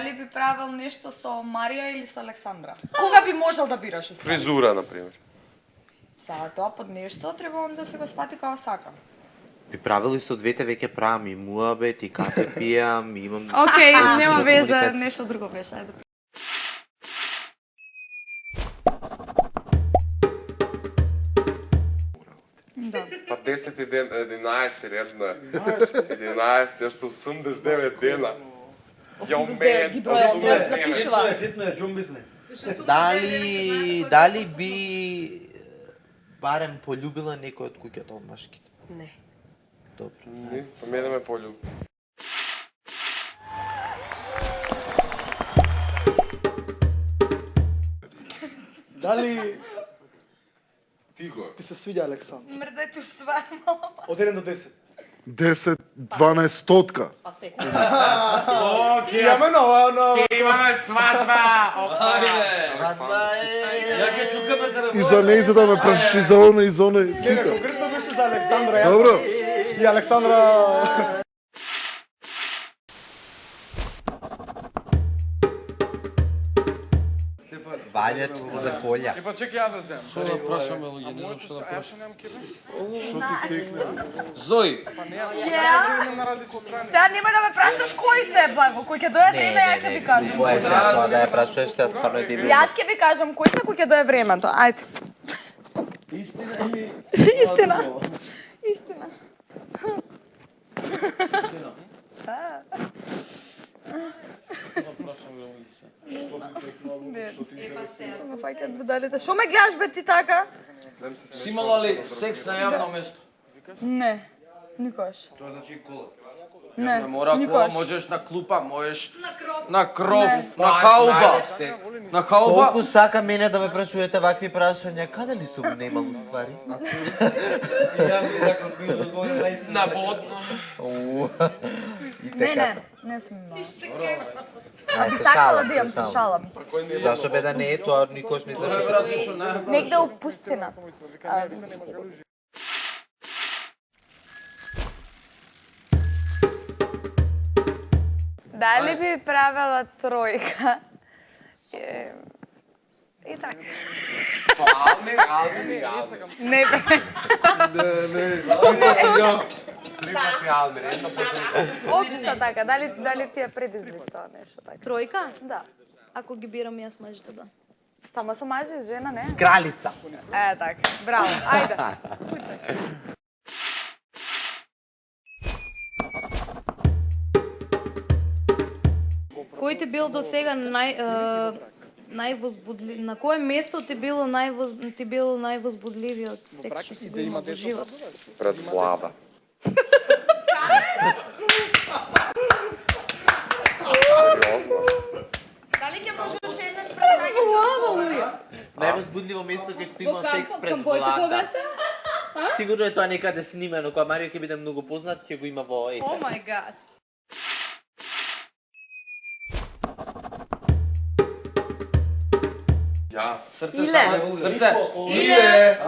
Дали би правил нешто со Марија или со Александра? Кога би можел да бираш? Фризура, например. Сега тоа под нешто треба он да се го свати како сака. Би правил и со двете, веќе правам и муабет, и кафе пијам, и имам... Океј, нема одлична веза, комуникација. нешто друго беше, ајде. Да. Па 10 ден, 11 редно е. 11, јашто 89 дена. Ја 89 ги броја, тоа се запишува. Ситно е, џум бисме. Дали би барем полюбила некој од куќата од машките? Не. Добро. Не, па мене ме полюби. Дали Ти го. ти се свиѓа Александр? Мрдето стварно. Од 1 до 10. 10, 12 стотка. Па секунда. Имаме нова. Имаме свадба! Ја ќе чукаме да И за неј за да ме прашиш и за оне и за оне. Не, Сите. конкретно беше за Александра. Јас Добро. и Александра. Ваљачите за колја. Па чекай ја да земам. Што да прашаме луѓе, не знам што да прашам. Јас немам кебе. Што ти текне? Зои, Па не, на различни страни. Сега нема да ме прашаш кој се благо, кој ќе дое време, ја ќе ви кажам. Кој е сега тоа да ја прашуваш, сега стварно е дебилно. Јас ќе ви кажам кој се, кој ќе дое времето. Ајде. истина или... Истина. Истина. Истина. Да. Што да прашаме луѓе се? Што ме фаќаат будалите? Што ме гледаш бе ти така? Си имала ли секс на јавно место? Не. Никош. Тоа значи кола. Не. Не мора кола, Никош. можеш на клупа, можеш на кров, Не. на хауба. На хауба. Колку сака мене да ме прашувате вакви прашања, каде ли сум немал ствари? На водно. И Не, не сум имала. Ај, Би се сакала шалам, да имам, се се шалам. шалам. Кој не Зашо бе да не е тоа, никош не зашо. Брат, зашо не? Негде у пустина. Дали би правила тројка? И така. Со Алмир. Не бе. Припати Алмир, едно по друго. Општо така, дали ти е предизвик тоа нешто така? Тројка? Да. Ако ги бирам јас мажите, да. Само со мажи и жена, не? Кралица. Е, така. Браво. Ајде. Кој ти бил до сега највозбудлив? На кое место ти бил највозбудливиот секс што си го имал во живот? Пред влада. Сериозно. Дали ќе можеш еднаш прашање? Највозбудливо место кај што имал секс пред влада. Сигурно е тоа некаде снимано, кога Марио ќе биде многу познат, ќе го има во О етер. мај гад. Ја. Срце само, срце. Иле.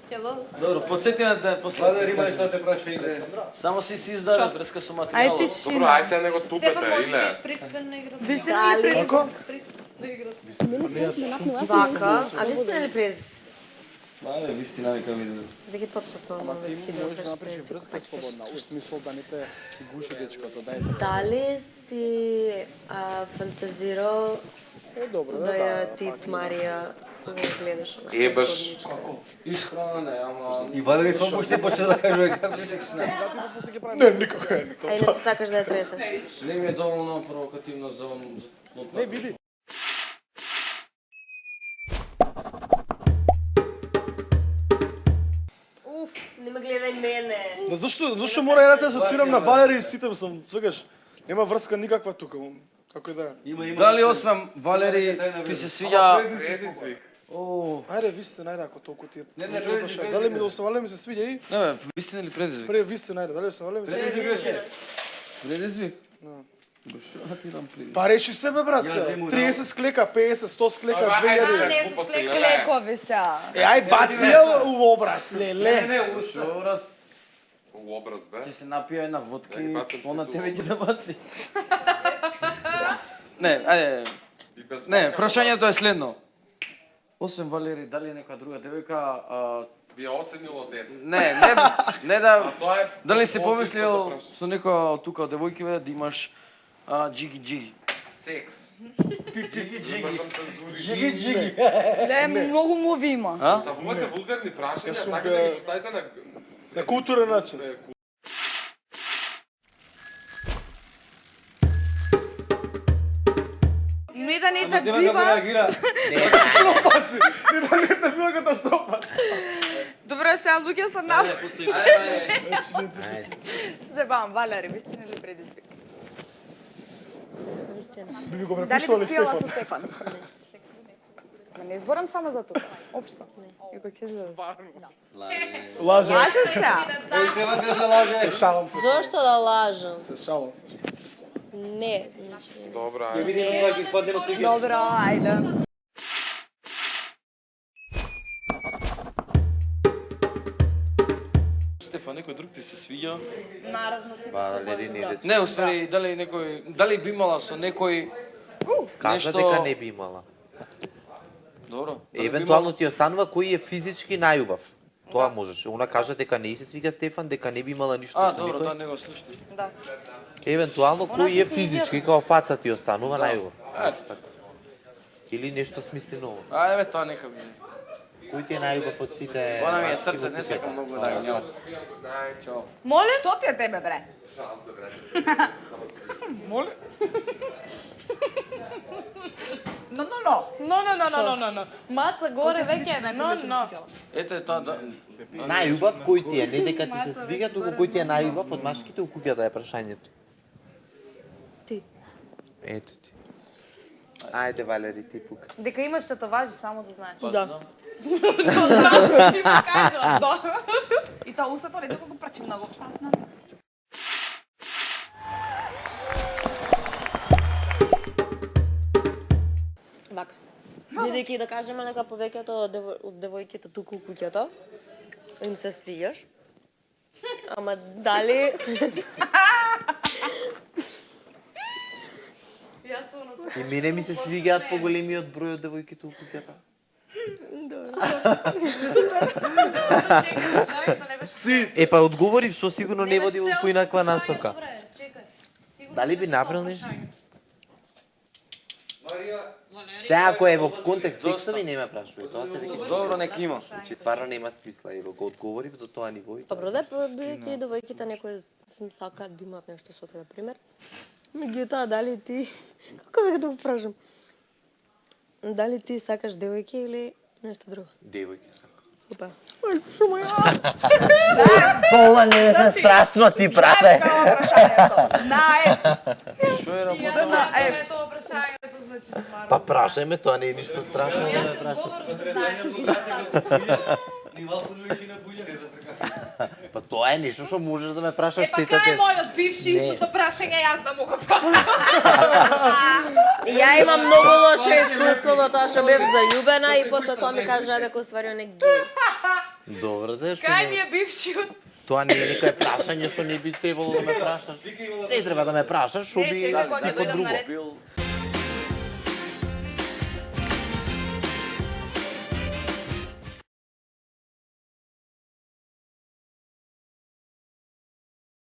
Тело. Добро, подсети ме да после. Владе Рима што те праша Иле. Само си издаде преска со материјалот. Ајде Добро, ај сега него тупете, Стефан може да Иле. бидеш присутен на играта. Ви сте ли пред... Како? Присутен на играта. Вака, а ви сте ли презик? Мале, вистина нека види. Да ги почнат нормално Ти видео можеш да без направиш презик. врска слободна, у смисол да не те гуши дечкото, дајте. Дали си фантазирал Добро, да ја Тит Марија го гледаш? Ебаш. Исхрана не, ама... И Владе Рима почти почна да кажува како секс не. Не, никако е. А иначе сакаш да ја тресаш? Не ми е доволно провокативно за Не, види. Уф, не ме гледај мене. Зашто мора ја да те асоцирам на Валери и сите сум, свегаш. Нема врска никаква тука, како и да е. Има Дали освен Валери ти се свиѓа... Предизвик. О, Ајде, ви сте најде, ако толку ти е. Не, прашање. Дали ми да Валери ми се свиѓа и? не бе, вистина или предизвик? Пред ви сте најде, дали Валери ми се свиѓа? Предизвик? Да. Баш, ти дам предизвик. Па реши се бе, брат, се. 30 склека, 50, 100 склека, 2000. Не се склекови сега. Ај, баци ја у образ, леле. Не, Шо раз? У образ бе. Ќе се напија една водка Да ги и бацам она се тебе долу. ќе да баци. Не, ајде. И без Не, мака, прашањето е следно. Освен Валери, дали е нека друга девојка, би ја оценило 10. не да А тоа е дали си по-битното помислил прашање. со некоја од тука од девојкиве да имаш джиги. Секс. Не, многу муви има. Ставувате вулгарни прашања, сум сакате да ги поставите на На културен начин. Не да не те Нема да бива. реагира. Катастрофа си! Не да не те била катастрофа. Добре, сега луѓе се нас. Значи, Се бавам, Валери, вистина или предизвик? Вистина. би ми го Дали препуштували би спиела со Стефан. Стефан? Ма не зборам само за тука, општо. И кој ќе изгледа? Лаже. Лажеш се? Кој треба да лаже? Се шалам се. Зошто да лажам? Се шалам се. Не, значи. Добра, Ќе видиме кога ќе испаднеме слуѓе. Добро, ајде. Стефан, некој друг ти се свиѓа? Наравно се Валери не рече. Не, уствари, дали би имала со некој Кажа нешто- дека не би имала. Добро. дали би Евентуално ти останува кој е физички најубав. Тоа можеш. Она кажа дека не се свига Стефан, дека не би имала ништо А, со добро, тоа никој. не го слушам. Да. Евентуално Она кој е се физички, као фаца ти останува најубав. Ајде. Или нешто смислено. Ајде, бе, тоа нека биде. Кој ти е најубав од сите? Она ми е мачки срце, во не куќата? сакам многу да ја нямам. Чао. Моле? Што ти е тебе, бре? шалам се, брате. Моле? Но. Но. Маца горе веќе, но. Ете тоа да. Најубав кој ти е, не дека ти се свига, туку кој ти е најубав од мачките у куќата е прашањето. Ти. Ето ти. Ајде, Валери, ти пука. Дека имаш татоважи, само да знаеш. Да. Ти му кажа, да. И тоа устата редо го прачи многу. Аз знам. Вака. Бидејќи да кажеме нека повеќето од девојките туку у куќата им се свиѓаш. Ама дали Јас сум на И мене ми се свигаат поголемиот број од девојките у куќата. Епа одговорив што сигурно не води во поинаква насока. Добре, чекај. Сигурно Дали би беше направил тоа нешто? прашање. Сега ако е во контекст сексови нема прашувај, тоа се веќе. Добро, нека има. Значи стварно нема смисла, ево го одговорив до тоа ниво. и тоа. Добро да бидејќи девојките некои сум сакаат да имаат нешто со тебе, пример. Меѓутоа, дали ти како бих да го прашам? Дали ти сакаш девојки или нешто друго? Девојки сака. Опа. Ова не е страшно ти прашај. Што е работа? Е, тоа прашањето значи стварно. Па прашај ме, тоа не е ништо страшно да Јас ме сум прашај. говорно да знаеш. Нива подличина буља не запрека. Па тоа е нешто што можеш да ме прашаш, Па тетата. кај е мојот бивши Не. истото прашање, јас да му го прашам. Ја имам многу лошо искуство во тоа што бев зајубена и после тоа ми кажа дека уствари он е геј. Добро да е што. Кај ми е бившиот? Тоа не е некое прашање што не би требало да ме прашаш. Не треба да ме прашаш, што Не, би чекај, кога ќе некој дојдам на друго. ред.